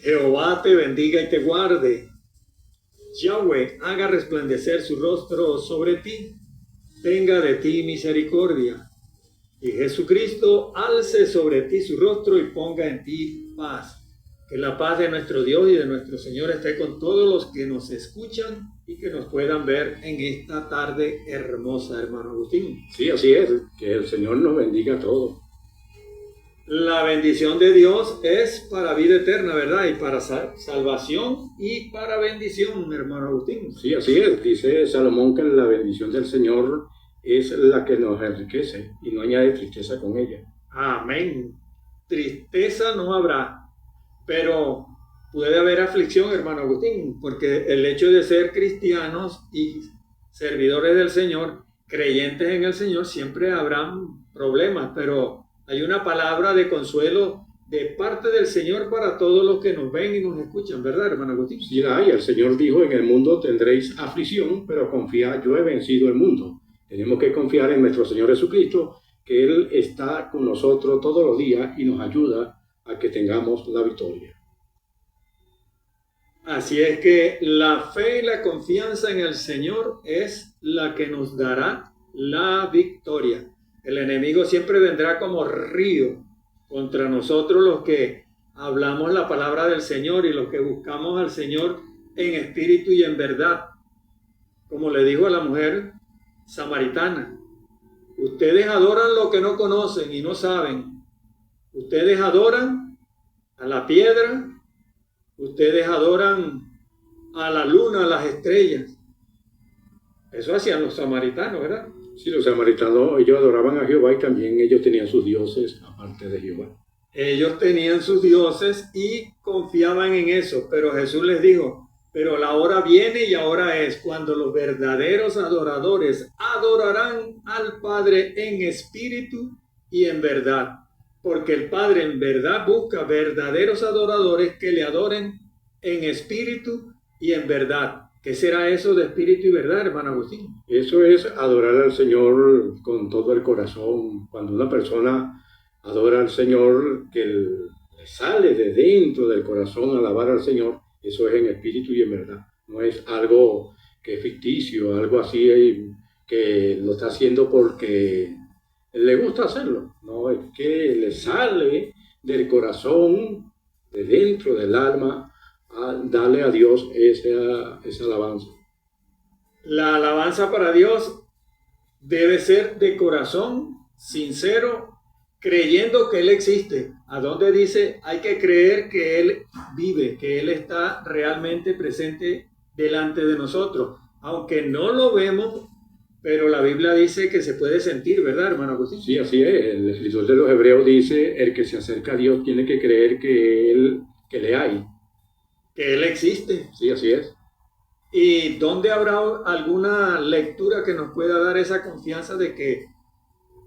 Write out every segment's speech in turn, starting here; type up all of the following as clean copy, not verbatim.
Jehová te bendiga y te guarde. Yahweh haga resplandecer su rostro sobre ti, tenga de ti misericordia. Y Jesucristo alce sobre ti su rostro y ponga en ti paz. Que la paz de nuestro Dios y de nuestro Señor esté con todos los que nos escuchan y que nos puedan ver en esta tarde hermosa, hermano Agustín. Sí, así es. Que el Señor nos bendiga a todos. La bendición de Dios es para vida eterna, ¿verdad? Y para salvación y para bendición, hermano Agustín. Sí, así es. Dice Salomón que la bendición del Señor es la que nos enriquece y no añade tristeza con ella. Amén. Tristeza no habrá, pero puede haber aflicción, hermano Agustín, porque el hecho de ser cristianos y servidores del Señor, creyentes en el Señor, siempre habrán problemas, pero hay una palabra de consuelo de parte del Señor para todos los que nos ven y nos escuchan, ¿verdad, hermano Agustín? Sí, la hay. El Señor dijo, en el mundo tendréis aflicción, pero confiad, yo he vencido el mundo. Tenemos que confiar en nuestro Señor Jesucristo, que Él está con nosotros todos los días y nos ayuda a que tengamos la victoria. Así es que la fe y la confianza en el Señor es la que nos dará la victoria. El enemigo siempre vendrá como río contra nosotros los que hablamos la palabra del Señor y los que buscamos al Señor en espíritu y en verdad. Como le dijo a la mujer samaritana, ustedes adoran lo que no conocen y no saben. Ustedes adoran a la piedra, ustedes adoran a la luna, a las estrellas. Eso hacían los samaritanos, ¿verdad? Sí, los samaritanos, ellos adoraban a Jehová y también ellos tenían sus dioses aparte de Jehová. Ellos tenían sus dioses y confiaban en eso, pero Jesús les dijo, pero la hora viene y ahora es cuando los verdaderos adoradores adorarán al Padre en espíritu y en verdad, porque el Padre en verdad busca verdaderos adoradores que le adoren en espíritu y en verdad. ¿Qué será eso de espíritu y verdad, hermano Agustín? Eso es adorar al Señor con todo el corazón. Cuando una persona adora al Señor, que le sale de dentro del corazón alabar al Señor, eso es en espíritu y en verdad. No es algo que es ficticio, algo así que lo está haciendo porque le gusta hacerlo. No, es que le sale del corazón, de dentro del alma, a darle a Dios esa alabanza. La alabanza para Dios debe ser de corazón, sincero, creyendo que Él existe. ¿A dónde dice? Hay que creer que Él vive, que Él está realmente presente delante de nosotros. Aunque no lo vemos, pero la Biblia dice que se puede sentir, ¿verdad, hermano Agustín? Sí, así es. El escritor de los Hebreos dice, el que se acerca a Dios tiene que creer que le hay. Que Él existe. Sí, así es. ¿Y dónde habrá alguna lectura que nos pueda dar esa confianza de que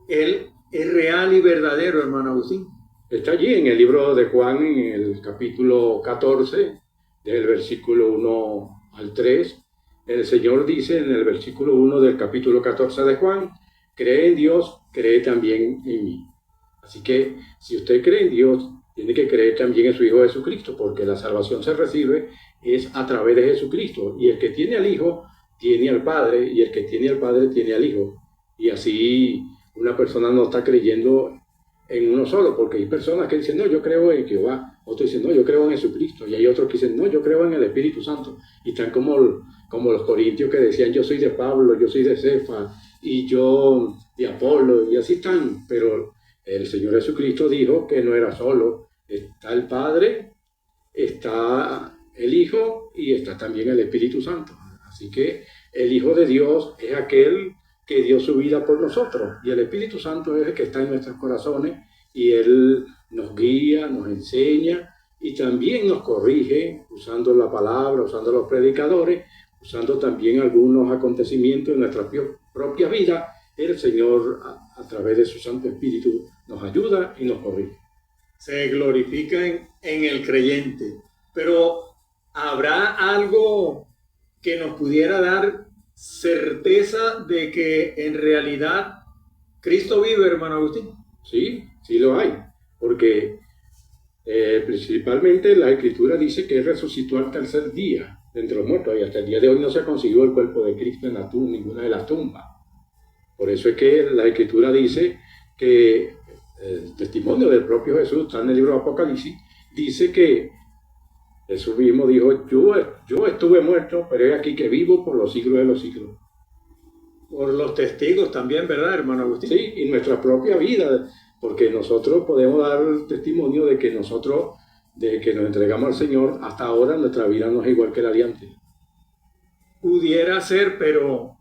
Él es real y verdadero, hermano Agustín? Está allí en el libro de Juan, en el capítulo 14, del versículo 1 al 3. El Señor dice en el versículo 1 del capítulo 14 de Juan, cree en Dios, cree también en mí. Así que si usted cree en Dios, tiene que creer también en su Hijo Jesucristo, porque la salvación se recibe es a través de Jesucristo. Y el que tiene al Hijo, tiene al Padre, y el que tiene al Padre, tiene al Hijo. Y así una persona no está creyendo en uno solo, porque hay personas que dicen, no, yo creo en Jehová. Otros dicen, no, yo creo en Jesucristo. Y hay otros que dicen, no, yo creo en el Espíritu Santo. Y están como los corintios que decían, yo soy de Pablo, yo soy de Cefa, y yo de Apolo, y así están. Pero el Señor Jesucristo dijo que no era solo. Está el Padre, está el Hijo y está también el Espíritu Santo. Así que el Hijo de Dios es aquel que dio su vida por nosotros, y el Espíritu Santo es el que está en nuestros corazones, y Él nos guía, nos enseña, y también nos corrige, usando la palabra, usando los predicadores, usando también algunos acontecimientos en nuestra propia vida. El Señor, a través de su Santo Espíritu, nos ayuda y nos corrige. Se glorifica en el creyente, pero ¿habrá algo que nos pudiera dar certeza de que en realidad Cristo vive, hermano Agustín? Sí, sí lo hay, porque Principalmente la Escritura dice que Él resucitó al tercer día de entre los muertos, y hasta el día de hoy no se ha conseguido el cuerpo de Cristo en ninguna de las tumbas. Por eso es que la Escritura dice que el testimonio del propio Jesús, está en el libro de Apocalipsis, dice que Jesús mismo dijo: yo estuve muerto, pero he aquí que vivo por los siglos de los siglos. Por los testigos también, ¿verdad, hermano Agustín? Sí, y nuestra propia vida, porque nosotros podemos dar testimonio de que nosotros, desde que nos entregamos al Señor, hasta ahora nuestra vida no es igual que la de antes. Pudiera ser, pero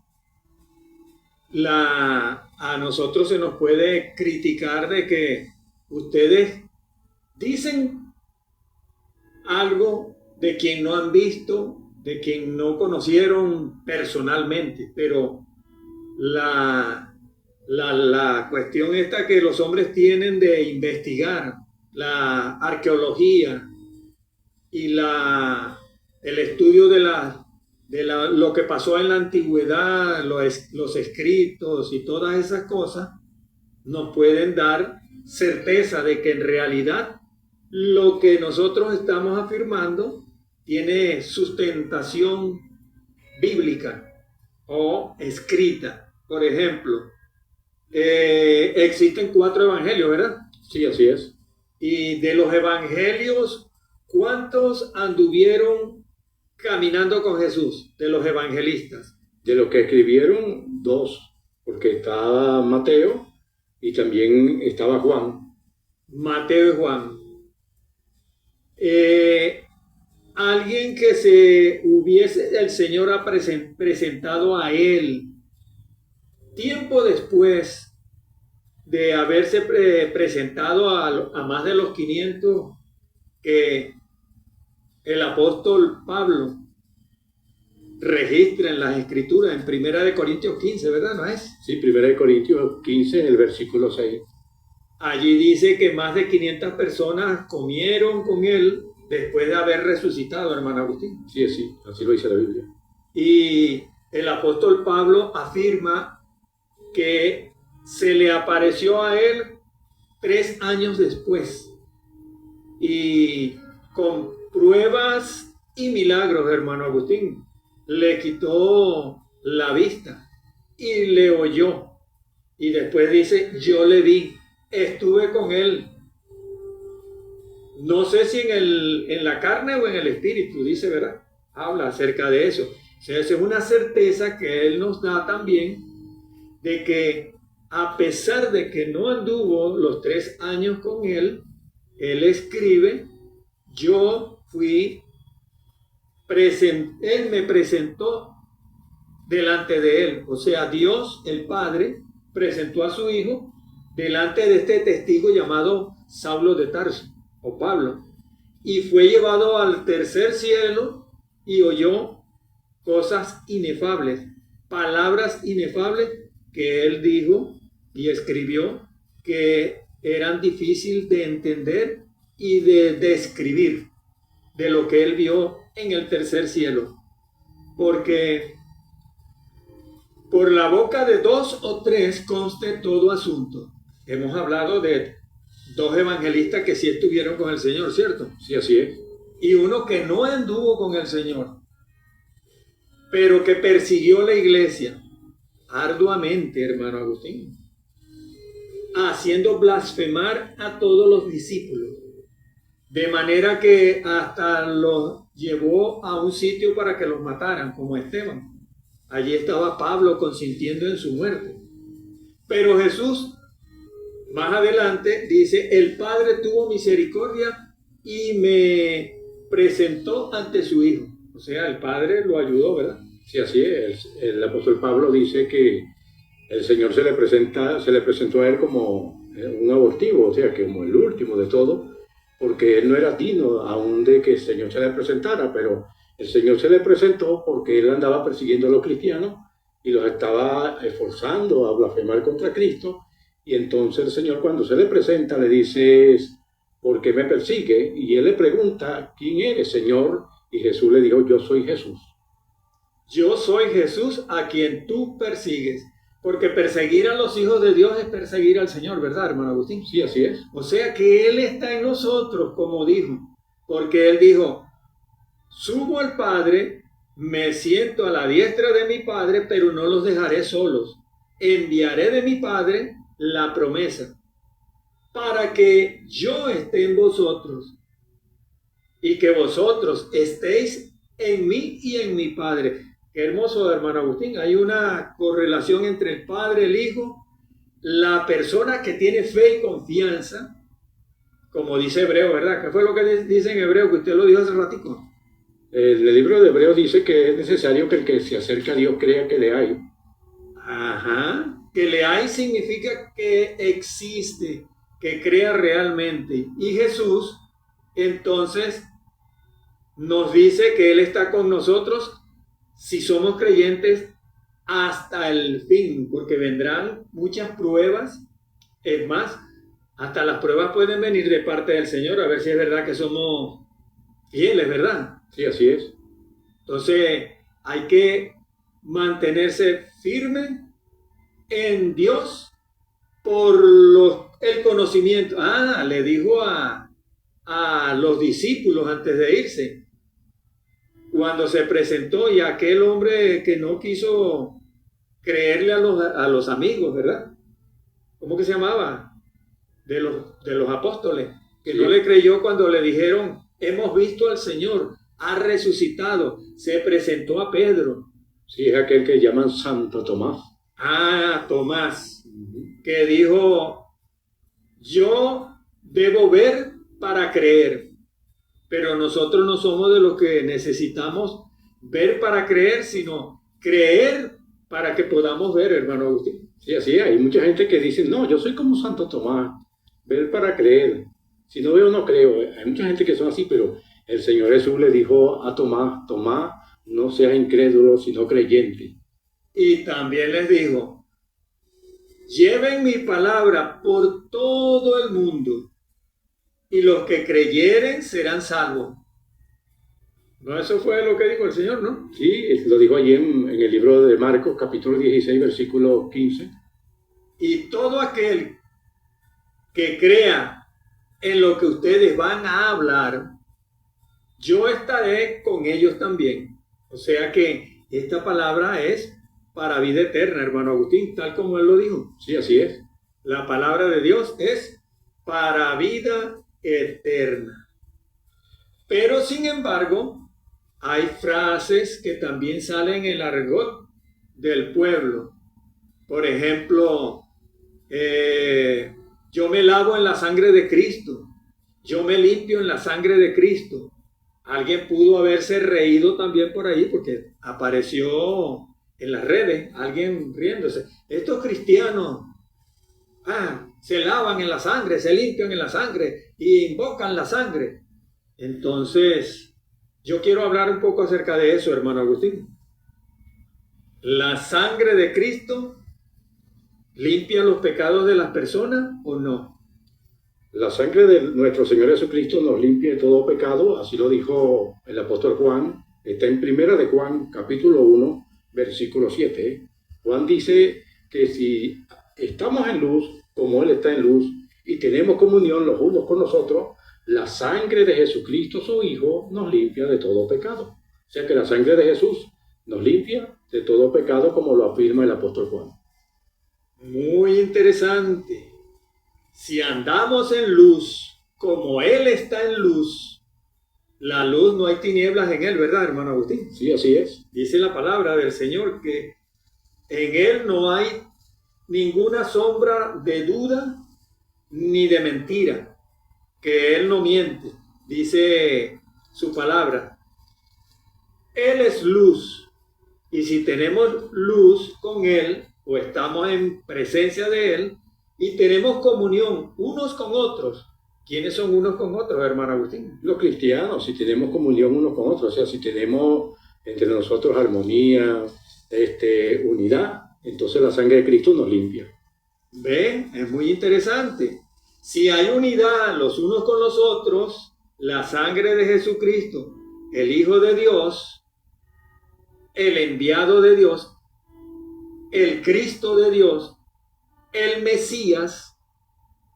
a nosotros se nos puede criticar de que ustedes dicen algo de quien no han visto, de quien no conocieron personalmente, pero la cuestión esta que los hombres tienen de investigar, la arqueología y el estudio de lo que pasó en la antigüedad, los escritos y todas esas cosas, nos pueden dar certeza de que en realidad lo que nosotros estamos afirmando tiene sustentación bíblica o escrita. Por ejemplo, existen 4 evangelios, ¿verdad? Sí, así es. Y de los evangelios, ¿cuántos anduvieron caminando con Jesús? De los evangelistas. De los que escribieron, 2, porque estaba Mateo y también estaba Juan. Mateo y Juan. Alguien que se hubiese el Señor ha presentado a él tiempo después de haberse presentado a más de los 500 que el apóstol Pablo registra en las escrituras, en 1 Corintios 15, ¿verdad? ¿No es? Sí, 1 Corintios 15, en el versículo 6. Allí dice que más de 500 personas comieron con él después de haber resucitado, hermano Agustín. Sí, así lo dice la Biblia. Y el apóstol Pablo afirma que se le apareció a él 3 años después, y con pruebas y milagros, hermano Agustín, le quitó la vista y le oyó, y después dice: yo le vi, estuve con él, no sé si en la carne o en el espíritu, dice, ¿verdad? Habla acerca de eso. O sea, esa es una certeza que él nos da también, de que a pesar de que no anduvo los 3 años con él, él escribe: yo fui él me presentó delante de él. O sea, Dios, el Padre, presentó a su Hijo delante de este testigo llamado Saulo de Tarso, o Pablo, y fue llevado al tercer cielo y oyó cosas inefables, palabras inefables que él dijo y escribió, que eran difíciles de entender y de describir, de lo que él vio en el tercer cielo, porque por la boca de 2 o 3 conste todo asunto. Hemos hablado de 2 evangelistas que sí estuvieron con el Señor, ¿cierto? Sí, así es. Y uno que no anduvo con el Señor, pero que persiguió la iglesia arduamente, hermano Agustín, haciendo blasfemar a todos los discípulos, de manera que hasta los llevó a un sitio para que los mataran, como Esteban. Allí estaba Pablo consintiendo en su muerte. Pero Jesús, más adelante, dice: el Padre tuvo misericordia y me presentó ante su Hijo. O sea, el Padre lo ayudó, ¿verdad? Sí, así es. El apóstol Pablo dice que el Señor se le presentó a él como un abortivo, o sea, que como el último de todo, porque él no era digno aún de que el Señor se le presentara, pero el Señor se le presentó porque él andaba persiguiendo a los cristianos y los estaba esforzando a blasfemar contra Cristo. Y entonces el Señor, cuando se le presenta, le dice: ¿por qué me persigue? Y él le pregunta: ¿quién eres, Señor? Y Jesús le dijo: yo soy Jesús. Yo soy Jesús a quien tú persigues. Porque perseguir a los hijos de Dios es perseguir al Señor, ¿verdad, hermano Agustín? Sí, así es. O sea que Él está en nosotros, como dijo, porque Él dijo, subo al Padre, me siento a la diestra de mi Padre, pero no los dejaré solos. Enviaré de mi Padre la promesa, para que yo esté en vosotros y que vosotros estéis en mí y en mi Padre. Qué hermoso, hermano Agustín. Hay una correlación entre el Padre, el Hijo, la persona que tiene fe y confianza, como dice Hebreo, ¿verdad? ¿Qué fue lo que dice en Hebreo, que usted lo dijo hace ratico? El libro de Hebreos dice que es necesario que el que se acerca a Dios crea que le hay. Ajá. Que le hay significa que existe, que crea realmente. Y Jesús, entonces, nos dice que Él está con nosotros si somos creyentes hasta el fin, porque vendrán muchas pruebas. Es más, hasta las pruebas pueden venir de parte del Señor, a ver si es verdad que somos fieles, ¿verdad? Sí, así es. Entonces, hay que mantenerse firme en Dios por el conocimiento. Le dijo a los discípulos antes de irse, cuando se presentó, y aquel hombre que no quiso creerle a los amigos, ¿verdad? ¿Cómo que se llamaba? De los apóstoles, que Sí. no le creyó cuando le dijeron, hemos visto al Señor, ha resucitado. Se presentó a Pedro. Sí, es aquel que llaman Santo Tomás. Tomás, que dijo, yo debo ver para creer, pero nosotros no somos de los que necesitamos ver para creer, sino creer para que podamos ver, hermano Agustín. Sí, así es. Hay mucha gente que dice, no, yo soy como Santo Tomás, ver para creer. Si no veo, no creo. Hay mucha gente que son así, pero el Señor Jesús le dijo a Tomás, Tomás, no seas incrédulo, sino creyente. Y también les dijo, lleven mi palabra por todo el mundo, y los que creyeren serán salvos. No, eso fue lo que dijo el Señor, ¿no? Sí, lo dijo allí en el libro de Marcos, capítulo 16, versículo 15. Y todo aquel que crea en lo que ustedes van a hablar, yo estaré con ellos también. O sea que esta palabra es para vida eterna, hermano Agustín, tal como él lo dijo. Sí, así es. La palabra de Dios es para vida eterna. Pero sin embargo, hay frases que también salen en el argot del pueblo. Por ejemplo, yo me lavo en la sangre de Cristo. Yo me limpio en la sangre de Cristo. Alguien pudo haberse reído también por ahí porque apareció en las redes alguien riéndose. Estos cristianos se lavan en la sangre, se limpian en la sangre y invocan la sangre. Entonces, yo quiero hablar un poco acerca de eso, hermano Agustín. ¿La sangre de Cristo limpia los pecados de las personas o no? La sangre de nuestro Señor Jesucristo nos limpia de todo pecado, así lo dijo el apóstol Juan. Está en Primera de Juan, capítulo 1, versículo 7. Juan dice que si estamos en luz, como Él está en luz, y tenemos comunión los unos con los otros, la sangre de Jesucristo, su Hijo, nos limpia de todo pecado. O sea que la sangre de Jesús nos limpia de todo pecado, como lo afirma el apóstol Juan. Muy interesante. Si andamos en luz, como Él está en luz, la luz no hay tinieblas en Él, ¿verdad, hermano Agustín? Sí, así es. Dice la palabra del Señor que en Él no hay ninguna sombra de duda ni de mentira, que Él no miente, dice su palabra. Él es luz, y si tenemos luz con Él, o estamos en presencia de Él, y tenemos comunión unos con otros. ¿Quiénes son unos con otros, hermano Agustín? Los cristianos, si tenemos comunión unos con otros, o sea, si tenemos entre nosotros armonía, unidad, entonces la sangre de Cristo nos limpia. ¿Ven? Es muy interesante. Si hay unidad los unos con los otros, la sangre de Jesucristo, el Hijo de Dios, el enviado de Dios, el Cristo de Dios, el Mesías,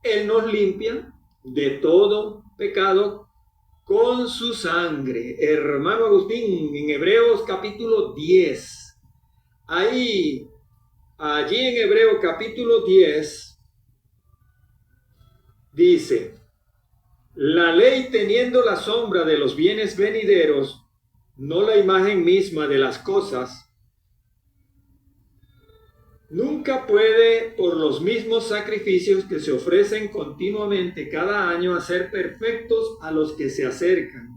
Él nos limpia de todo pecado con su sangre. Hermano Agustín, en Hebreos capítulo 10, allí en Hebreos capítulo 10, dice: la ley, teniendo la sombra de los bienes venideros, no la imagen misma de las cosas, nunca puede, por los mismos sacrificios que se ofrecen continuamente cada año, hacer perfectos a los que se acercan.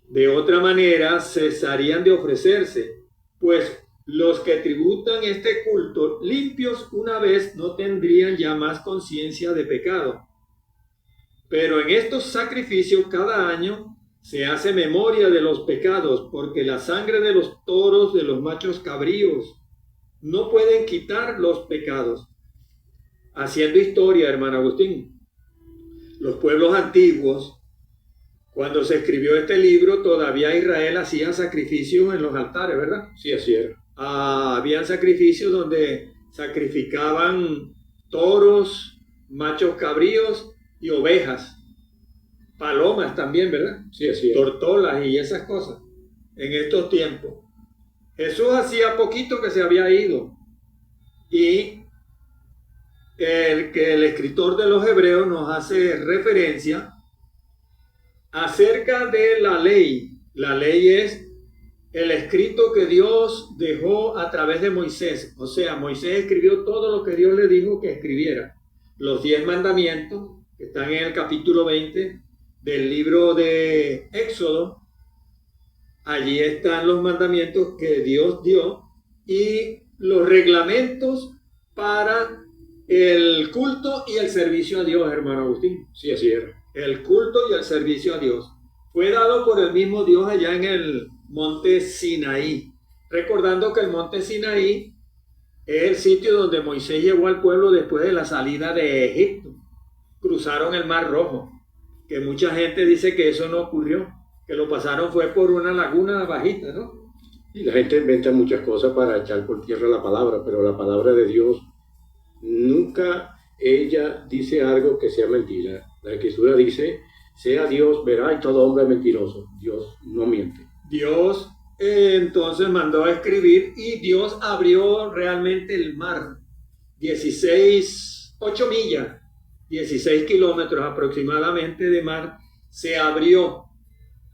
De otra manera, cesarían de ofrecerse, pues los que tributan este culto limpios una vez no tendrían ya más conciencia de pecado. Pero en estos sacrificios cada año se hace memoria de los pecados, porque la sangre de los toros, de los machos cabríos, no pueden quitar los pecados. Haciendo historia, hermano Agustín, los pueblos antiguos, cuando se escribió este libro, todavía Israel hacía sacrificios en los altares, ¿verdad? Sí, así era. Habían sacrificios donde sacrificaban toros, machos cabríos y ovejas, palomas también, ¿verdad? Sí, así era. Tortolas y esas cosas. En estos tiempos, Jesús hacía poquito que se había ido, y el escritor de los Hebreos nos hace referencia acerca de la ley. La ley es el escrito que Dios dejó a través de Moisés. O sea, Moisés escribió todo lo que Dios le dijo que escribiera. Los 10 mandamientos que están en el capítulo 20 del libro de Éxodo. Allí están los mandamientos que Dios dio y los reglamentos para el culto y el servicio a Dios, hermano Agustín. Sí, así era. El culto y el servicio a Dios fue dado por el mismo Dios allá en el monte Sinaí. Recordando que el monte Sinaí es el sitio donde Moisés llevó al pueblo después de la salida de Egipto. Cruzaron el Mar Rojo, que mucha gente dice que eso no ocurrió, que lo pasaron fue por una laguna bajita, ¿no? Y la gente inventa muchas cosas para echar por tierra la palabra, pero la palabra de Dios nunca ella dice algo que sea mentira. La Escritura dice: sea Dios verá y todo hombre es mentiroso. Dios no miente. Dios entonces mandó a escribir y Dios abrió realmente el mar. 8 millas, 16 kilómetros aproximadamente de mar se abrió.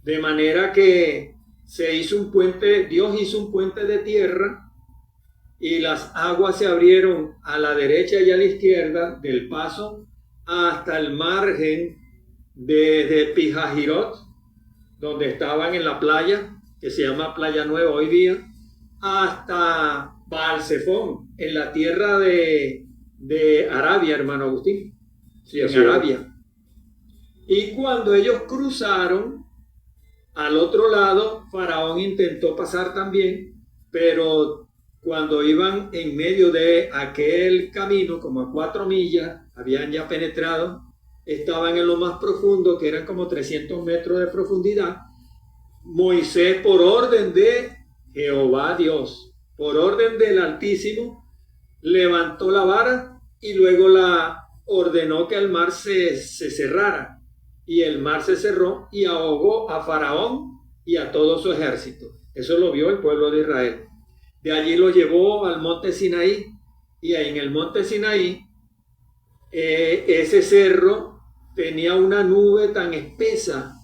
De manera que se hizo un puente, Dios hizo un puente de tierra y las aguas se abrieron a la derecha y a la izquierda del paso hasta el margen de Pijajirot, donde estaban en la playa, que se llama Playa Nueva hoy día, hasta Baal-Zephón, en la tierra de Arabia, hermano Agustín. Sí, en Arabia. Y cuando ellos cruzaron al otro lado, Faraón intentó pasar también, pero cuando iban en medio de aquel camino, como a 4 millas, habían ya penetrado, estaban en lo más profundo, que eran como 300 metros de profundidad. Moisés, por orden de Jehová Dios, por orden del Altísimo, levantó la vara y luego la ordenó que el mar se cerrara. Y el mar se cerró y ahogó a Faraón y a todo su ejército. Eso lo vio el pueblo de Israel. De allí lo llevó al monte Sinaí, y en el monte Sinaí ese cerro tenía una nube tan espesa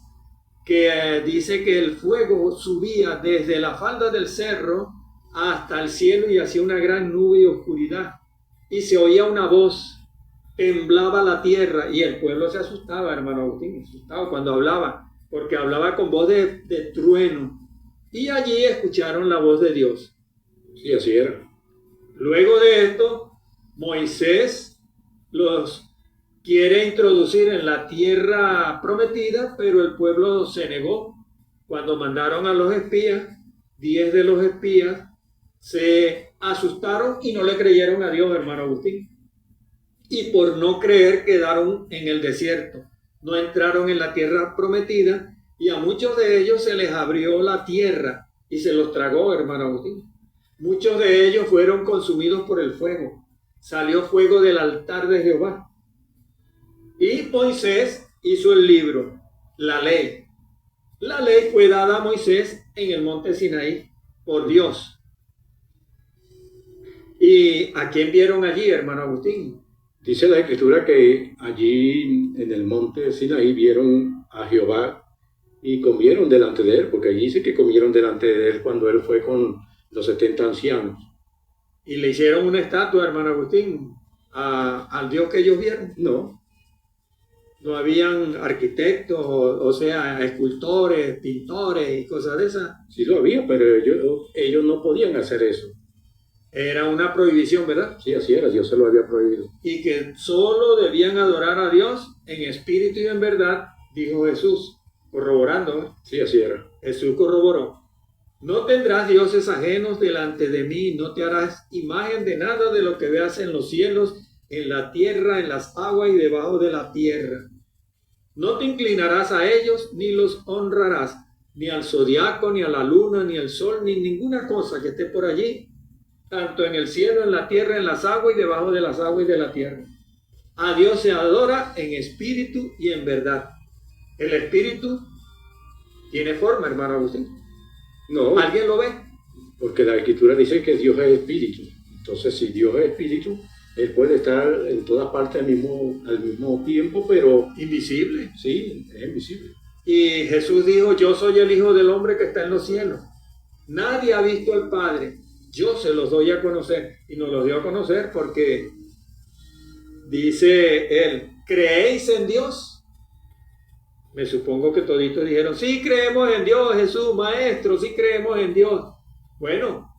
que dice que el fuego subía desde la falda del cerro hasta el cielo y hacía una gran nube y oscuridad, y se oía una voz. Temblaba la tierra y el pueblo se asustaba, hermano Agustín, asustado cuando hablaba, porque hablaba con voz de trueno. Y allí escucharon la voz de Dios. Sí, así era. Luego de esto, Moisés los quiere introducir en la tierra prometida, pero el pueblo se negó. Cuando mandaron a los espías, 10 de los espías se asustaron y no le creyeron a Dios, hermano Agustín. Y por no creer quedaron en el desierto, no entraron en la tierra prometida, y a muchos de ellos se les abrió la tierra y se los tragó, hermano Agustín. Muchos de ellos fueron consumidos por el fuego. Salió fuego del altar de Jehová. Y Moisés hizo el libro, la ley. La ley fue dada a Moisés en el monte Sinaí por Dios. ¿Y a quién vieron allí, hermano Agustín? Dice la Escritura que allí en el monte Sinaí vieron a Jehová y comieron delante de él, porque allí dice que comieron delante de él cuando él fue con los 70 ancianos. ¿Y le hicieron una estatua, hermano Agustín, al Dios que ellos vieron? No. No habían arquitectos, o sea, escultores, pintores y cosas de esas. Sí lo había, pero ellos no podían hacer eso. Era una prohibición, ¿verdad? Sí, así era, Dios se lo había prohibido. Y que solo debían adorar a Dios en espíritu y en verdad, dijo Jesús, corroborando, ¿eh? Sí, así era. Jesús corroboró. No tendrás dioses ajenos delante de mí, no te harás imagen de nada de lo que veas en los cielos, en la tierra, en las aguas y debajo de la tierra. No te inclinarás a ellos, ni los honrarás, ni al zodiaco, ni a la luna, ni al sol, ni ninguna cosa que esté por allí, tanto en el cielo, en la tierra, en las aguas y debajo de las aguas y de la tierra. A Dios se adora en espíritu y en verdad. El espíritu tiene forma, hermano Agustín. No. ¿Alguien lo ve? Porque la Escritura dice que Dios es espíritu. Entonces, si Dios es espíritu, Él puede estar en todas partes al mismo tiempo, pero... Invisible. Sí, es invisible. Y Jesús dijo, yo soy el Hijo del Hombre que está en los cielos. Nadie ha visto al Padre. Yo se los doy a conocer. Y nos los dio a conocer porque dice Él, ¿creéis en Dios? Me supongo que toditos dijeron, sí creemos en Dios, Jesús, Maestro, sí creemos en Dios. Bueno,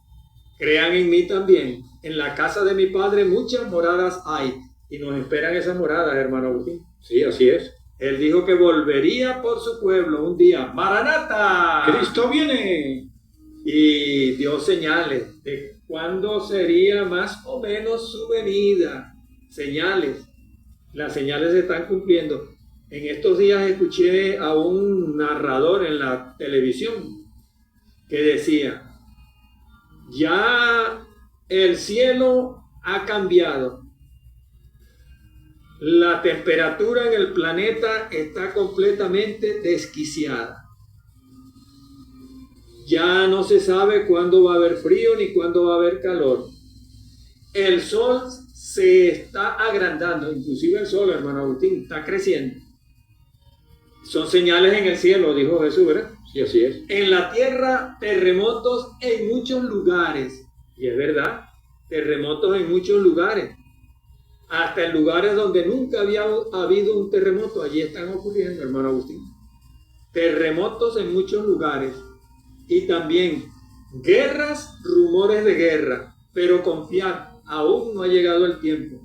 crean en mí también. En la casa de mi Padre muchas moradas hay. Y nos esperan esas moradas, hermano Agustín. Sí, así es. Él dijo que volvería por su pueblo un día. ¡Maranata! ¡Cristo viene! Y dio señales de cuándo sería más o menos su venida. Señales. Las señales se están cumpliendo. En estos días escuché a un narrador en la televisión que decía, ya el cielo ha cambiado. La temperatura en el planeta está completamente desquiciada. Ya no se sabe cuándo va a haber frío ni cuándo va a haber calor. El sol se está agrandando, inclusive el sol, hermano Agustín, está creciendo. Son señales en el cielo, dijo Jesús, ¿verdad? Sí, así es. En la tierra, terremotos en muchos lugares. Y es verdad, terremotos en muchos lugares. Hasta en lugares donde nunca había habido un terremoto, allí están ocurriendo, hermano Agustín. Terremotos en muchos lugares. Y también guerras, rumores de guerra. Pero confiar, aún no ha llegado el tiempo.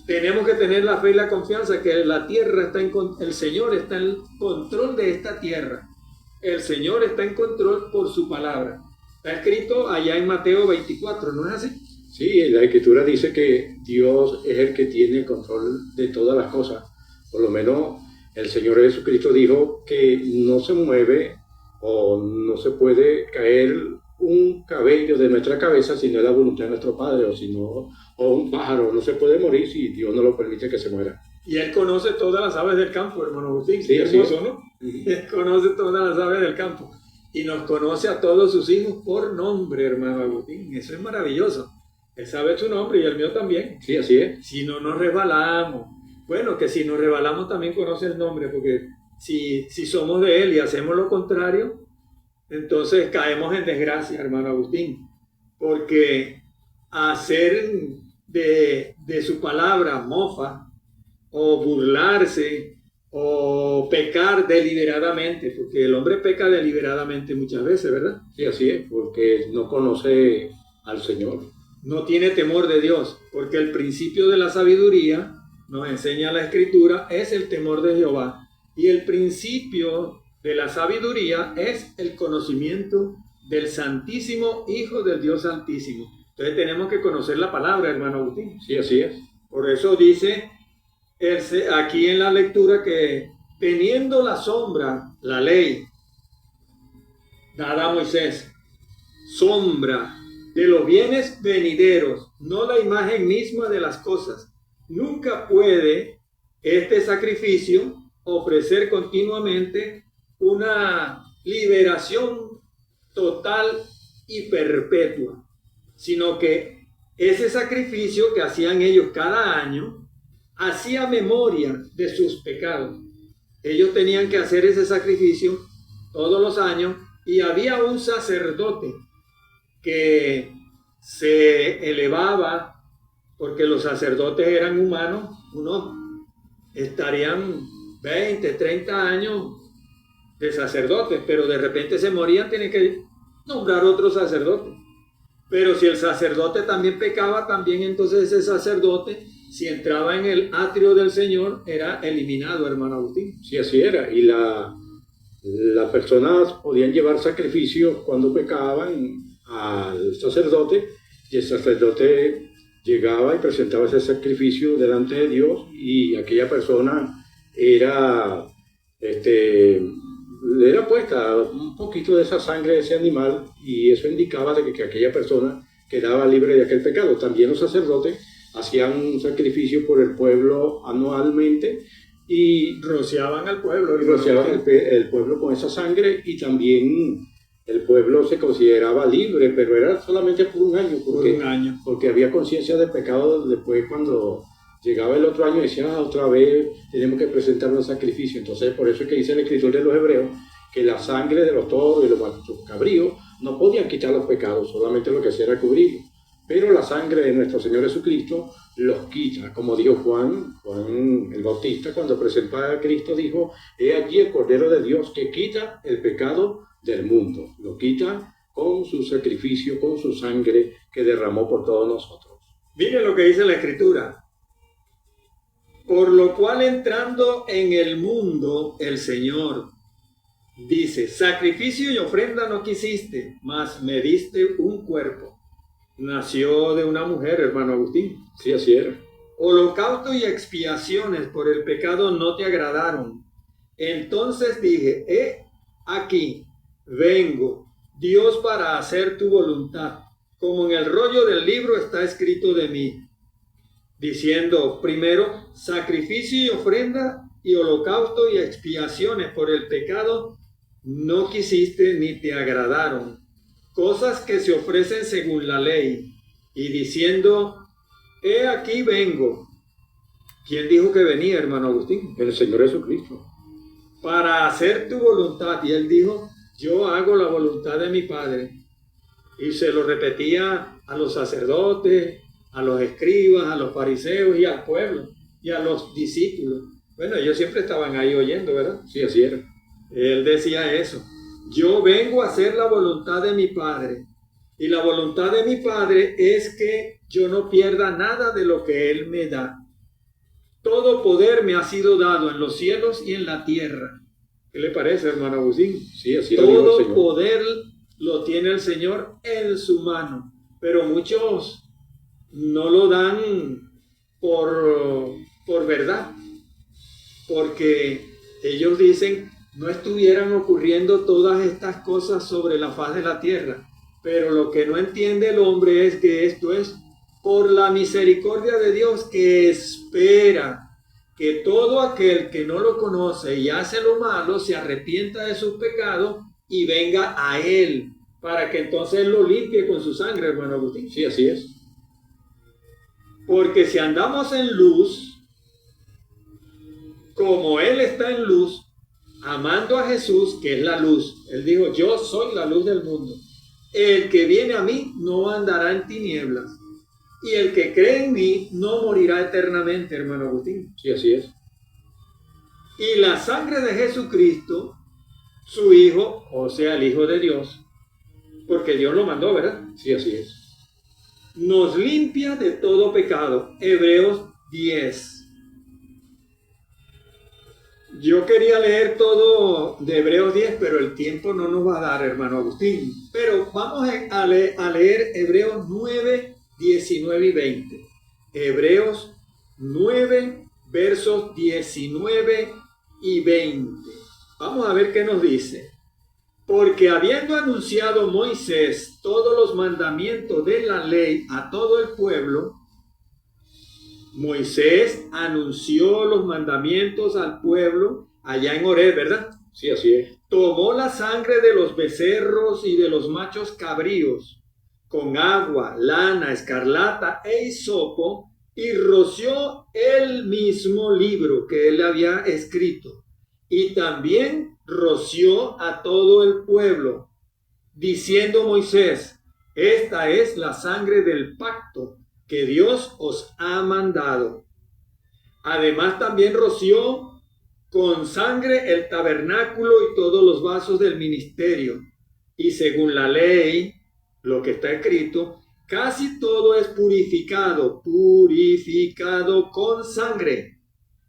Tenemos que tener la fe y la confianza que la tierra está el Señor está en control de esta tierra. El Señor está en control por su palabra. Está escrito allá en Mateo 24, ¿no es así? Sí, la Escritura dice que Dios es el que tiene control de todas las cosas. Por lo menos el Señor Jesucristo dijo que no se mueve o no se puede caer un cabello de nuestra cabeza si no es la voluntad de nuestro Padre, o un pájaro no se puede morir si Dios no lo permite que se muera. Y Él conoce todas las aves del campo, hermano Agustín. Sí, hermoso, ¿no? Él conoce todas las aves del campo. Y nos conoce a todos sus hijos por nombre, hermano Agustín. Eso es maravilloso. Él sabe su nombre y el mío también. Sí, así es. Si no nos resbalamos. Bueno, que si nos resbalamos también conoce el nombre, porque si somos de Él y hacemos lo contrario, entonces caemos en desgracia, hermano Agustín. Porque hacer de su palabra mofa, o burlarse, o pecar deliberadamente, porque el hombre peca deliberadamente muchas veces, ¿verdad? Sí, así es, porque no conoce al Señor. No tiene temor de Dios, porque el principio de la sabiduría, nos enseña la Escritura, es el temor de Jehová. Y el principio de la sabiduría es el conocimiento del Santísimo Hijo del Dios Santísimo. Entonces tenemos que conocer la palabra, hermano Agustín. Sí, así es. Por eso dice aquí en la lectura que teniendo la sombra, la ley, dada a Moisés, sombra de los bienes venideros, no la imagen misma de las cosas. Nunca puede este sacrificio ofrecer continuamente una liberación total y perpetua, sino que ese sacrificio que hacían ellos cada año hacía memoria de sus pecados. Ellos tenían que hacer ese sacrificio todos los años y había un sacerdote que se elevaba, porque los sacerdotes eran humanos, unos estarían 20, 30 años de sacerdotes, pero de repente se morían, tienen que nombrar otro sacerdote. Pero si el sacerdote también pecaba, también entonces ese sacerdote, si entraba en el atrio del Señor, era eliminado, hermano Agustín. Sí, así era. Y las personas podían llevar sacrificios cuando pecaban al sacerdote, y el sacerdote llegaba y presentaba ese sacrificio delante de Dios, y aquella persona era le era puesta un poquito de esa sangre de ese animal, y eso indicaba de que aquella persona quedaba libre de aquel pecado. También los sacerdotes hacían un sacrificio por el pueblo anualmente y rociaban al pueblo. Rociaban el pueblo con esa sangre, y también el pueblo se consideraba libre, pero era solamente por un año, porque había conciencia de pecado. Después, cuando llegaba el otro año, decía, otra vez tenemos que presentar un sacrificio. Entonces, por eso es que dice el escritor de los Hebreos que la sangre de los toros y los cabríos no podían quitar los pecados, solamente lo que hacía era cubrirlos. Pero la sangre de nuestro Señor Jesucristo los quita, como dijo Juan el Bautista, cuando presentó a Cristo, dijo, he allí el Cordero de Dios que quita el pecado del mundo. Lo quita con su sacrificio, con su sangre que derramó por todos nosotros. Miren lo que dice la Escritura. Por lo cual, entrando en el mundo, el Señor dice, sacrificio y ofrenda no quisiste, mas me diste un cuerpo. Nació de una mujer, hermano Agustín. Sí, así era. Holocausto y expiaciones por el pecado no te agradaron. Entonces dije, aquí vengo, Dios, para hacer tu voluntad, como en el rollo del libro está escrito de mí, diciendo, primero, sacrificio y ofrenda y holocausto y expiaciones por el pecado no quisiste ni te agradaron, cosas que se ofrecen según la ley, y diciendo, he aquí vengo. ¿Quién dijo que venía, hermano Agustín? El Señor Jesucristo. Para hacer tu voluntad. Y él dijo, yo hago la voluntad de mi Padre. Y se lo repetía a los sacerdotes, a los escribas, a los fariseos y al pueblo y a los discípulos. Bueno, ellos siempre estaban ahí oyendo, ¿verdad? Sí, así era. Él decía eso. Yo vengo a hacer la voluntad de mi Padre. Y la voluntad de mi Padre es que yo no pierda nada de lo que Él me da. Todo poder me ha sido dado en los cielos y en la tierra. ¿Qué le parece, hermano Agustín? Sí, así lo dijo el Señor. Todo poder lo tiene el Señor en su mano. Pero muchos no lo dan por verdad. Porque ellos dicen, no estuvieran ocurriendo todas estas cosas sobre la faz de la tierra. Pero lo que no entiende el hombre es que esto es por la misericordia de Dios, que espera que todo aquel que no lo conoce y hace lo malo se arrepienta de sus pecados y venga a Él, para que entonces Él lo limpie con su sangre, hermano Agustín. Sí, así es. Porque si andamos en luz, como Él está en luz, amando a Jesús, que es la luz. Él dijo, yo soy la luz del mundo. El que viene a mí no andará en tinieblas. Y el que cree en mí no morirá eternamente, hermano Agustín. Sí, así es. Y la sangre de Jesucristo, su Hijo, o sea, el Hijo de Dios, porque Dios lo mandó, ¿verdad? Sí, así es. Nos limpia de todo pecado. Hebreos 10. Yo quería leer todo de Hebreos 10, pero el tiempo no nos va a dar, hermano Agustín. Pero vamos a leer Hebreos 9, 19 y 20. Hebreos 9, versos 19 y 20. Vamos a ver qué nos dice. Porque habiendo anunciado Moisés todos los mandamientos de la ley a todo el pueblo, Moisés anunció los mandamientos al pueblo allá en Horeb, ¿verdad? Sí, así es. Tomó la sangre de los becerros y de los machos cabríos con agua, lana, escarlata e hisopo y roció el mismo libro que él había escrito. Y también roció a todo el pueblo, diciendo Moisés: esta es la sangre del pacto que Dios os ha mandado. Además también roció con sangre el tabernáculo y todos los vasos del ministerio. Y según la ley, lo que está escrito, casi todo es purificado con sangre.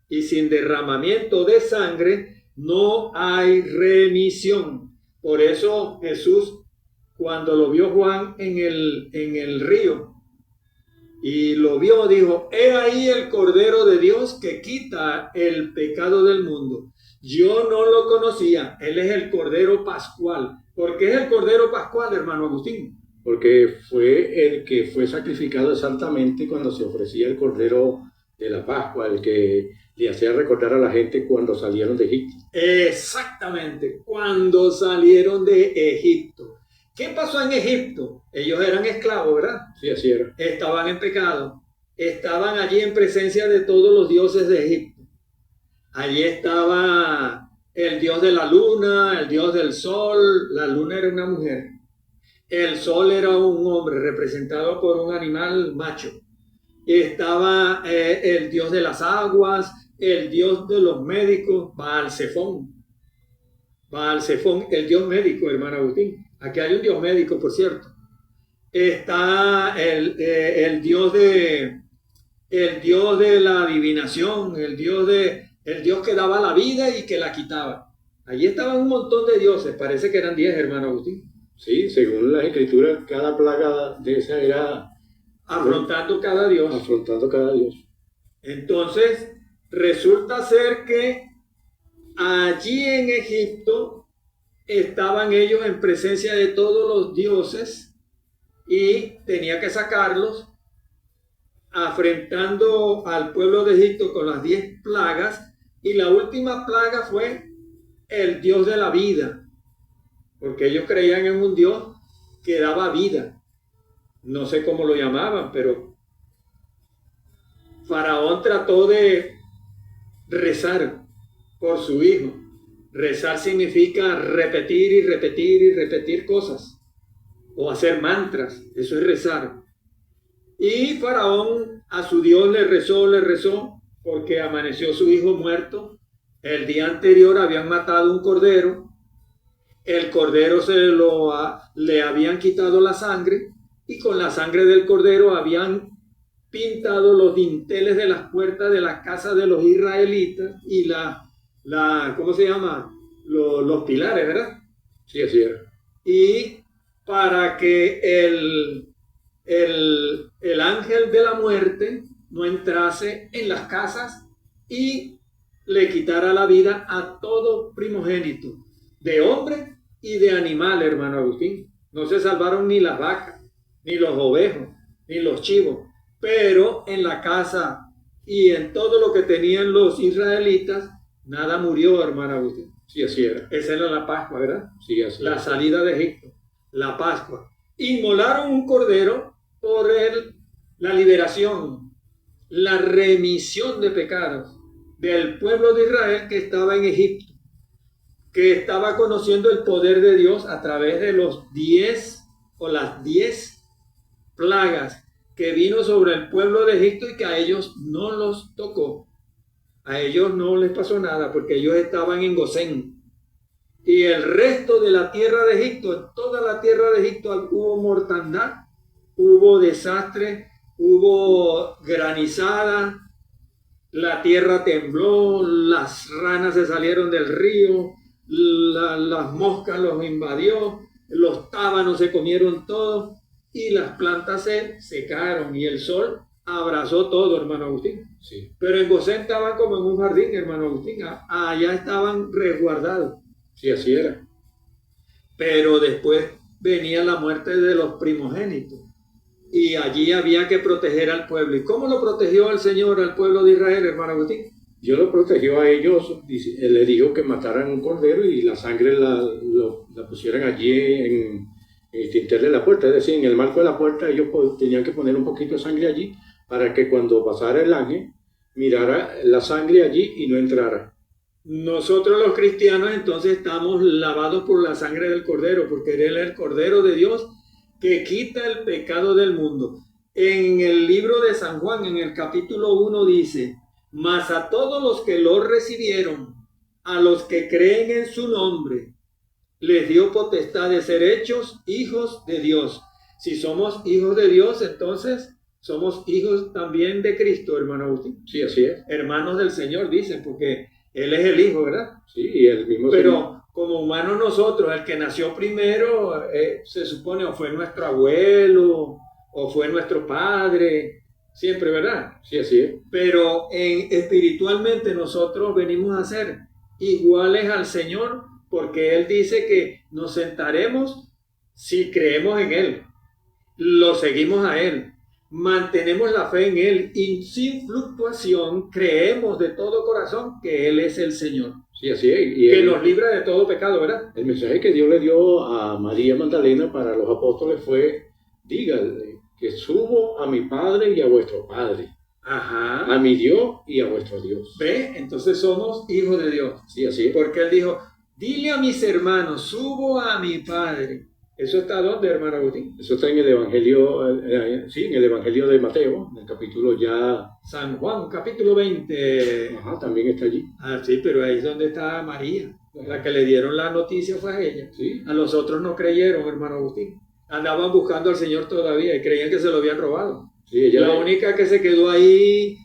Y sin derramamiento de sangre no hay remisión. Por eso Jesús, cuando lo vio Juan en el río, y lo vio, dijo: he ahí el Cordero de Dios que quita el pecado del mundo. Yo no lo conocía, él es el Cordero Pascual. ¿Por qué es el Cordero Pascual, hermano Agustín? Porque fue el que fue sacrificado exactamente cuando se ofrecía el Cordero de la Pascua, el que le hacía recordar a la gente cuando salieron de Egipto. Exactamente, cuando salieron de Egipto. ¿Qué pasó en Egipto? Ellos eran esclavos, ¿verdad? Sí, así era. Estaban en pecado. Estaban allí en presencia de todos los dioses de Egipto. Allí estaba el dios de la luna, el dios del sol. La luna era una mujer. El sol era un hombre representado por un animal macho. Estaba el dios de las aguas, el dios de los médicos, Baal-Zephón. Baal-Zephón, el dios médico, hermano Agustín. Aquí hay un dios médico, por cierto. Está el dios de la adivinación, el dios que daba la vida y que la quitaba. Allí estaban un montón de dioses, parece que eran 10, hermano Agustín. Sí, según las escrituras, cada plaga de esa era afrontando cada dios. Afrontando cada dios. Entonces, resulta ser que allí en Egipto estaban ellos en presencia de todos los dioses y tenía que sacarlos, afrentando al pueblo de Egipto con las 10 plagas, y la última plaga fue el dios de la vida, porque ellos creían en un dios que daba vida. No sé cómo lo llamaban, pero Faraón trató de rezar por su hijo. Rezar significa repetir y repetir y repetir cosas, o hacer mantras. Eso es rezar. Y Faraón a su Dios le rezó, porque amaneció su hijo muerto. El día anterior habían matado un cordero. El cordero le habían quitado la sangre, y con la sangre del cordero habían pintado los dinteles de las puertas de la casa de los israelitas y ¿cómo se llama? Los pilares, ¿verdad? Sí, así era. Y para que el ángel de la muerte no entrase en las casas y le quitara la vida a todo primogénito, de hombre y de animal, hermano Agustín. No se salvaron ni las vacas, ni los ovejos, ni los chivos, pero en la casa y en todo lo que tenían los israelitas, nada murió, hermano Agustín. Sí, así era. Esa era la Pascua, ¿verdad? Sí, así era. La salida de Egipto, la Pascua. Inmolaron un cordero por la liberación, la remisión de pecados del pueblo de Israel que estaba en Egipto, que estaba conociendo el poder de Dios a través de las 10 plagas que vino sobre el pueblo de Egipto y que a ellos no los tocó. A ellos no les pasó nada porque ellos estaban en Gosén. Y el resto de la tierra de Egipto, en toda la tierra de Egipto hubo mortandad, hubo desastre, hubo granizada, la tierra tembló, las ranas se salieron del río, las moscas los invadió, los tábanos se comieron todo y las plantas se secaron y el sol abrazó todo, hermano Agustín. Sí. Pero en Gosén estaban como en un jardín, hermano Agustín. Allá estaban resguardados. Sí, así era. pero después venía la muerte de los primogénitos. Y allí había que proteger al pueblo. ¿Y cómo lo protegió el Señor al pueblo de Israel, hermano Agustín? Dios lo protegió a ellos, le dijo que mataran un cordero y la sangre la pusieran allí en el dintel de la puerta, es decir, en el marco de la puerta. Ellos tenían que poner un poquito de sangre allí para que cuando pasara el ángel mirara la sangre allí y no entrara. Nosotros los cristianos entonces estamos lavados por la sangre del cordero, porque Él es el cordero de Dios que quita el pecado del mundo. En el libro de San Juan, en el capítulo 1 dice: mas a todos los que lo recibieron, a los que creen en su nombre, les dio potestad de ser hechos hijos de Dios. Si somos hijos de Dios, entonces somos hijos también de Cristo, hermano Agustín. Sí, así es. Hermanos del Señor, dicen, porque Él es el Hijo, ¿verdad? Sí, y el mismo Pero Señor. Como humanos nosotros, el que nació primero, se supone, o fue nuestro abuelo, o fue nuestro padre, siempre, ¿verdad? Sí, así es. Pero espiritualmente nosotros venimos a ser iguales al Señor, porque Él dice que nos sentaremos si creemos en Él, lo seguimos a Él, mantenemos la fe en Él y sin fluctuación creemos de todo corazón que Él es el Señor. Sí, así es. Y que nos libra de todo pecado, ¿verdad? El mensaje que Dios le dio a María Magdalena para los apóstoles fue: díganle que subo a mi Padre y a vuestro Padre, Ajá. a mi Dios y a vuestro Dios. ¿Ve? Entonces somos hijos de Dios. Sí, así es. Porque Él dijo: dile a mis hermanos, subo a mi Padre. ¿Eso está dónde, hermano Agustín? Eso está en el Evangelio, sí, en el Evangelio de Mateo, en el capítulo ya... San Juan, capítulo 20. Ajá, también está allí. Ah, sí, pero ahí es donde está María. La que le dieron la noticia fue a ella. Sí. A los otros no creyeron, hermano Agustín. Andaban buscando al Señor todavía y creían que se lo habían robado. Sí, ella única que se quedó ahí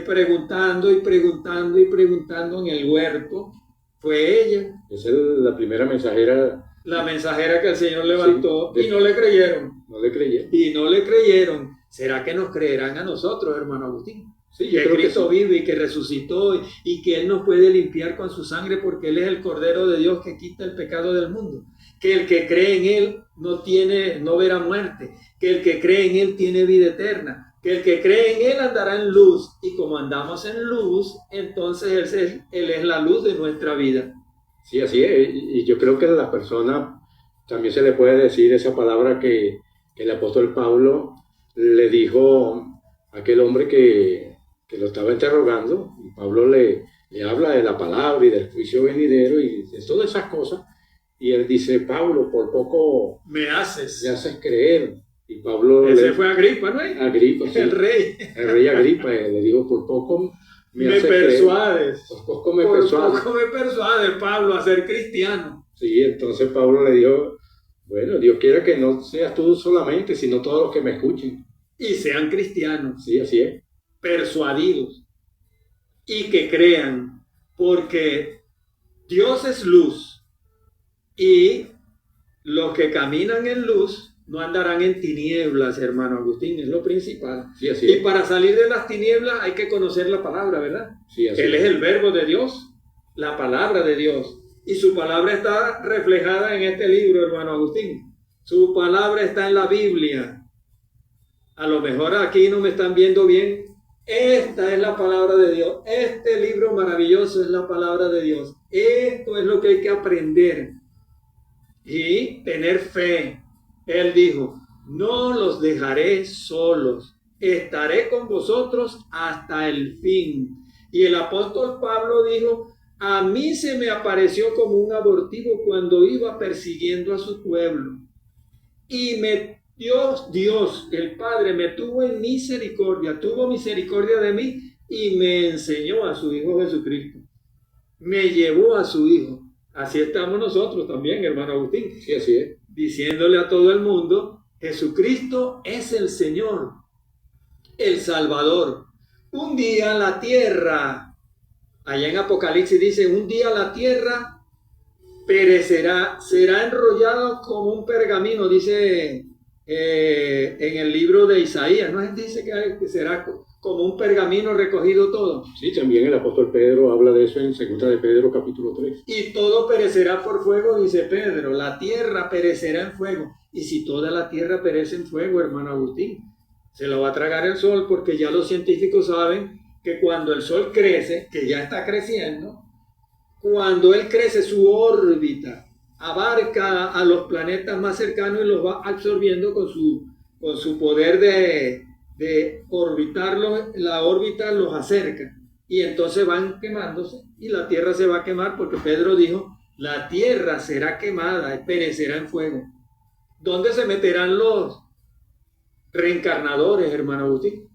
preguntando y preguntando y preguntando en el huerto fue ella. Esa es la primera mensajera. La mensajera que el Señor levantó, sí, y no le creyeron. No le creyeron. Y no le creyeron. ¿Será que nos creerán a nosotros, hermano Agustín? Sí, que Cristo vive y que resucitó y que Él nos puede limpiar con su sangre porque Él es el Cordero de Dios que quita el pecado del mundo. Que el que cree en Él no verá muerte. Que el que cree en Él tiene vida eterna. Que el que cree en Él andará en luz. Y como andamos en luz, entonces Él es la luz de nuestra vida. Sí, así es. Y yo creo que a la persona también se le puede decir esa palabra que el apóstol Pablo le dijo a aquel hombre que lo estaba interrogando. Y Pablo le habla de la palabra y del juicio venidero y de todas esas cosas. Y él dice: Pablo, por poco me haces creer. Y Pablo... Ese fue Agripa, ¿no es? Agripa, sí. El rey. El rey Agripa le dijo: por poco me persuades. Por poco me persuades, Pablo, a ser cristiano. Sí, entonces Pablo le dijo: bueno, Dios quiera que no seas tú solamente, sino todos los que me escuchen. Y sean cristianos. Sí, así es. Persuadidos. Y que crean, porque Dios es luz. Y los que caminan en luz no andarán en tinieblas, hermano Agustín, es lo principal. Sí, así y es. Para salir de las tinieblas hay que conocer la palabra, ¿verdad? Sí, así Él es el verbo de Dios, la palabra de Dios. Y su palabra está reflejada en este libro, hermano Agustín. Su palabra está en la Biblia. A lo mejor aquí no me están viendo bien. Esta es la palabra de Dios. Este libro maravilloso es la palabra de Dios. Esto es lo que hay que aprender. Y tener fe. Él dijo: no los dejaré solos, estaré con vosotros hasta el fin. Y el apóstol Pablo dijo: a mí se me apareció como un abortivo cuando iba persiguiendo a su pueblo. Y Dios, el Padre, me tuvo en misericordia, tuvo misericordia de mí y me enseñó a su Hijo Jesucristo. Me llevó a su Hijo. Así estamos nosotros también, hermano Agustín. Sí, así es. Diciéndole a todo el mundo: Jesucristo es el Señor, el Salvador. Un día la tierra, allá en Apocalipsis dice: un día la tierra perecerá, será enrollado como un pergamino, dice en el libro de Isaías, ¿no? Dice que será como un pergamino recogido todo. Sí, también el apóstol Pedro habla de eso en 2 de Pedro capítulo 3. Y todo perecerá por fuego, dice Pedro. La tierra perecerá en fuego. Y si toda la tierra perece en fuego, hermano Agustín, se lo va a tragar el sol, porque ya los científicos saben que cuando el sol crece, que ya está creciendo, cuando él crece, su órbita abarca a los planetas más cercanos y los va absorbiendo con su poder de orbitarlos. La órbita los acerca y entonces van quemándose y la tierra se va a quemar, porque Pedro dijo, la tierra será quemada y perecerá en fuego. ¿Dónde se meterán los reencarnadores, hermano Agustín?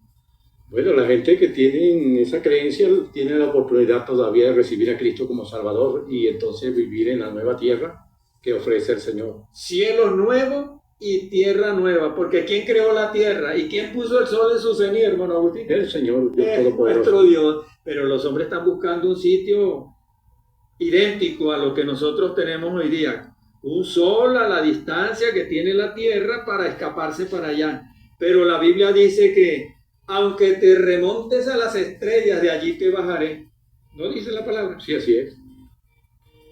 Bueno, la gente que tiene esa creencia tiene la oportunidad todavía de recibir a Cristo como Salvador y entonces vivir en la nueva tierra que ofrece el Señor. Cielo nuevo y tierra nueva, porque ¿quién creó la tierra? ¿Y quién puso el sol en su cenit, hermano Agustín? El Señor, Dios Todopoderoso. Nuestro Dios. Pero los hombres están buscando un sitio idéntico a lo que nosotros tenemos hoy día. Un sol a la distancia que tiene la tierra para escaparse para allá. Pero la Biblia dice que aunque te remontes a las estrellas, de allí te bajaré. ¿No dice la palabra? Sí, así es.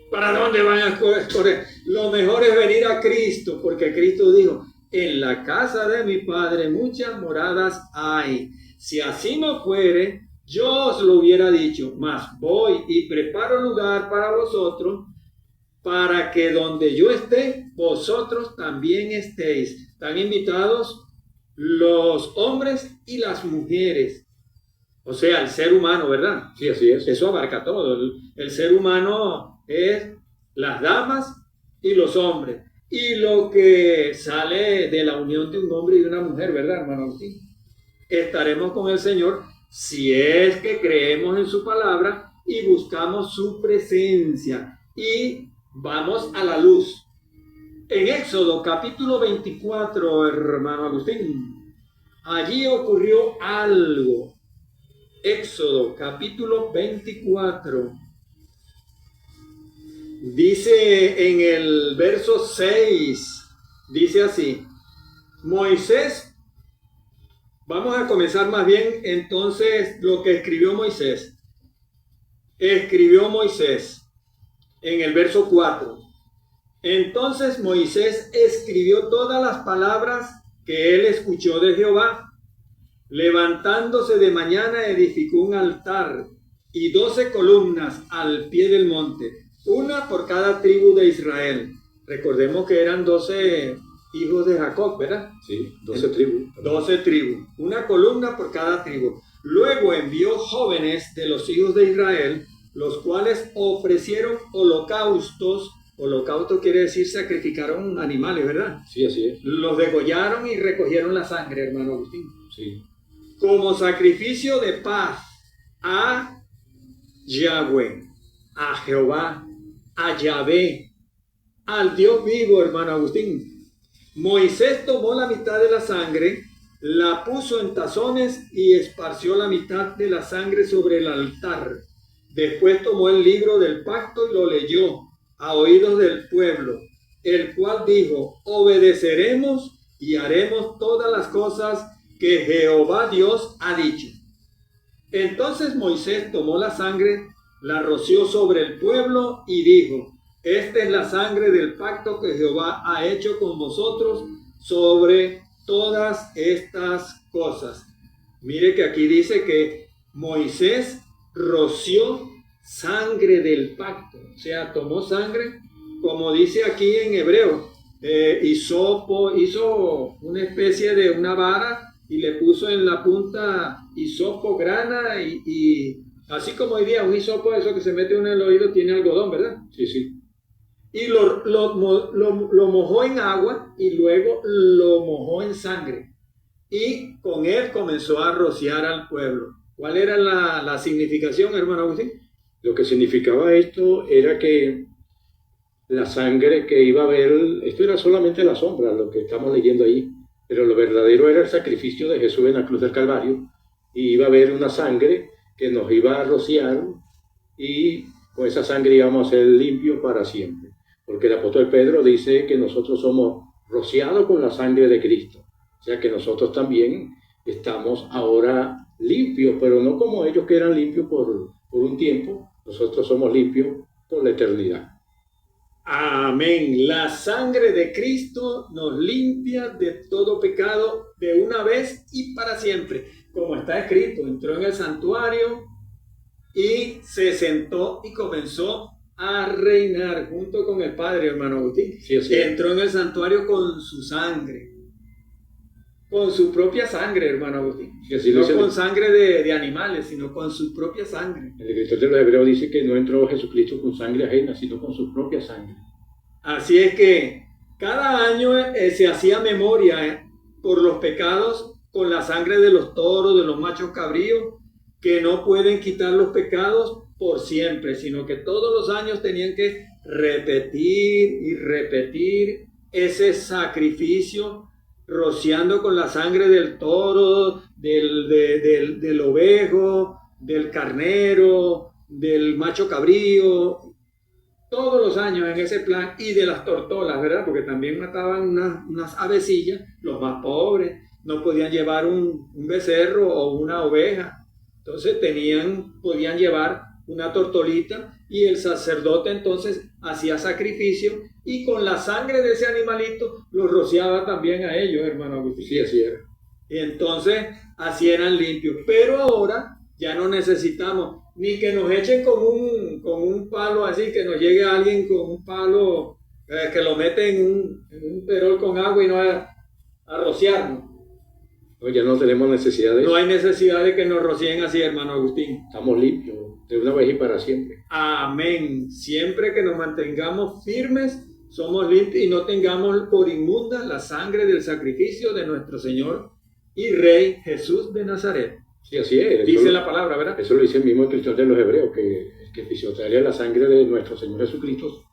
¿Para dónde van a correr? Lo mejor es venir a Cristo, porque Cristo dijo, en la casa de mi Padre muchas moradas hay. Si así no fuere, yo os lo hubiera dicho, mas voy y preparo lugar para vosotros, para que donde yo esté, vosotros también estéis. Están invitados los hombres y las mujeres, o sea, el ser humano, ¿verdad? Sí, así es. Eso abarca todo. El ser humano es las damas y los hombres, y lo que sale de la unión de un hombre y de una mujer, ¿verdad, hermano Agustín? Estaremos con el Señor si es que creemos en su palabra y buscamos su presencia y vamos a la luz. En Éxodo capítulo 24, hermano Agustín, allí ocurrió algo. Éxodo capítulo 24. Dice en el verso 6, dice así, Moisés, vamos a comenzar más bien entonces lo que escribió Moisés. Escribió Moisés en el verso 4. Entonces Moisés escribió todas las palabras que él escuchó de Jehová. Levantándose de mañana edificó un altar y 12 columnas al pie del monte, una por cada tribu de Israel. Recordemos que eran 12 hijos de Jacob, ¿verdad? Sí, 12 tribus. 12 tribus, una columna por cada tribu. Luego envió jóvenes de los hijos de Israel, los cuales ofrecieron holocaustos. Holocausto quiere decir sacrificaron animales, ¿verdad? Sí, así es. Los degollaron y recogieron la sangre, hermano Agustín. Sí. Como sacrificio de paz a Yahweh, a Jehová, a Yahvé, al Dios vivo, hermano Agustín. Moisés tomó la mitad de la sangre, la puso en tazones y esparció la mitad de la sangre sobre el altar. Después tomó el libro del pacto y lo leyó a oídos del pueblo, el cual dijo, obedeceremos y haremos todas las cosas que Jehová Dios ha dicho. Entonces Moisés tomó la sangre, la roció sobre el pueblo y dijo, esta es la sangre del pacto que Jehová ha hecho con vosotros sobre todas estas cosas. Mire que aquí dice que Moisés roció sangre del pacto, o sea, tomó sangre, como dice aquí en hebreo, hisopo, hizo una especie de una vara y le puso en la punta hisopo, grana y así como hoy día un hisopo, eso que se mete uno en el oído, tiene algodón, ¿verdad? Sí, sí. Y lo mojó en agua y luego lo mojó en sangre y con él comenzó a rociar al pueblo. ¿Cuál era la significación, hermano Agustín? Lo que significaba esto era que la sangre que iba a haber, esto era solamente la sombra, lo que estamos leyendo ahí, pero lo verdadero era el sacrificio de Jesús en la cruz del Calvario, y iba a haber una sangre que nos iba a rociar, y con esa sangre íbamos a ser limpios para siempre, porque el apóstol Pedro dice que nosotros somos rociados con la sangre de Cristo, o sea que nosotros también estamos ahora limpios, pero no como ellos que eran limpios por un tiempo. Nosotros somos limpios por la eternidad. Amén. La sangre de Cristo nos limpia de todo pecado de una vez y para siempre. Como está escrito, entró en el santuario y se sentó y comenzó a reinar junto con el Padre, hermano Agustín. Sí, sí. Entró en el santuario con su sangre. Con su propia sangre, hermano Agustín. Sí, no con sangre de animales, sino con su propia sangre. El escritor de los Hebreos dice que no entró Jesucristo con sangre ajena, sino con su propia sangre. Así es que cada año se hacía memoria por los pecados con la sangre de los toros, de los machos cabríos, que no pueden quitar los pecados por siempre, sino que todos los años tenían que repetir y repetir ese sacrificio, rociando con la sangre del toro, del ovejo, del carnero, del macho cabrío, todos los años en ese plan, y de las tortolas, ¿verdad? Porque también mataban unas avecillas, los más pobres, no podían llevar un becerro o una oveja, entonces podían llevar una tortolita, y el sacerdote entonces hacía sacrificio, y con la sangre de ese animalito los rociaba también a ellos, hermano Agustín. Sí, así era. Y entonces así eran limpios. Pero ahora ya no necesitamos ni que nos echen con un palo así, que nos llegue alguien con un palo que lo mete en un perol con agua y no a rociarnos. No, ya no tenemos necesidad de eso. No hay necesidad de que nos rocien así, hermano Agustín. Estamos limpios de una vez y para siempre. Amén. Siempre que nos mantengamos firmes, somos limpios y no tengamos por inmunda la sangre del sacrificio de nuestro Señor y Rey Jesús de Nazaret. Sí, así es. Dice la palabra, ¿verdad? Eso lo dice el mismo escritor de los Hebreos, que el que pisotea la sangre de nuestro Señor Jesucristo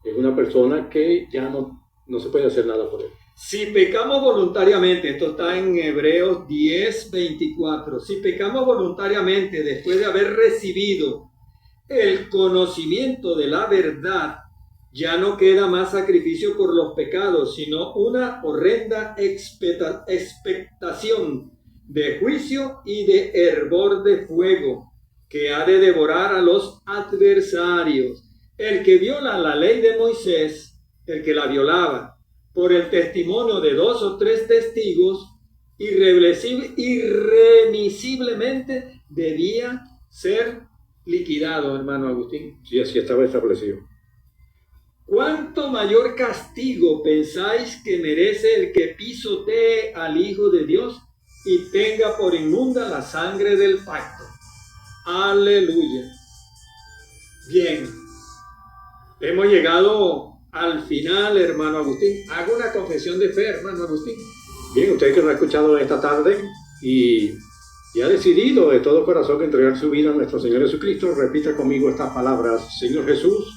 es una persona que ya no se puede hacer nada por él. Si pecamos voluntariamente, esto está en Hebreos 10:24, si pecamos voluntariamente después de haber recibido el conocimiento de la verdad, ya no queda más sacrificio por los pecados, sino una horrenda expectación de juicio y de hervor de fuego que ha de devorar a los adversarios. El que viola la ley de Moisés, el que la violaba, por el testimonio de 2 o 3 testigos, irremisiblemente debía ser liquidado, hermano Agustín. Sí, así estaba establecido. ¿Cuánto mayor castigo pensáis que merece el que pisotee al Hijo de Dios y tenga por inmunda la sangre del pacto? Aleluya. Bien, hemos llegado al final, hermano Agustín. Hago una confesión de fe, hermano Agustín. Bien, usted que nos ha escuchado esta tarde y ha decidido de todo corazón entregar su vida a nuestro Señor Jesucristo, repita conmigo estas palabras: Señor Jesús,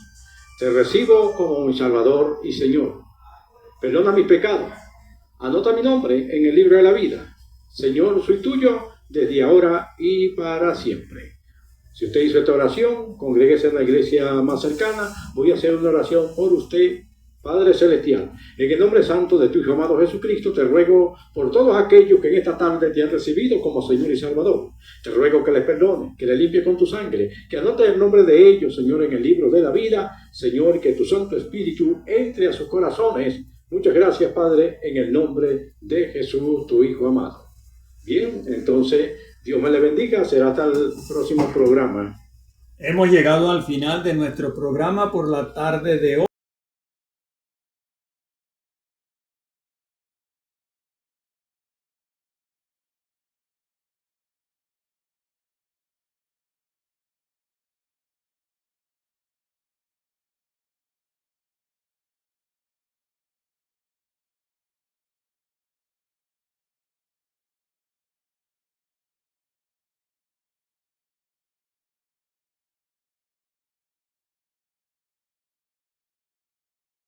te recibo como mi Salvador y Señor. Perdona mis pecados. Anota mi nombre en el libro de la vida. Señor, soy tuyo desde ahora y para siempre. Si usted hizo esta oración, congréguese en la iglesia más cercana. Voy a hacer una oración por usted, Padre Celestial. En el nombre santo de tu Hijo amado Jesucristo, te ruego por todos aquellos que en esta tarde te han recibido como Señor y Salvador. Te ruego que les perdone, que les limpie con tu sangre, que anote el nombre de ellos, Señor, en el libro de la vida. Señor, que tu Santo Espíritu entre a sus corazones. Muchas gracias, Padre, en el nombre de Jesús, tu Hijo amado. Bien, entonces, Dios me le bendiga. Será hasta el próximo programa. Hemos llegado al final de nuestro programa por la tarde de hoy.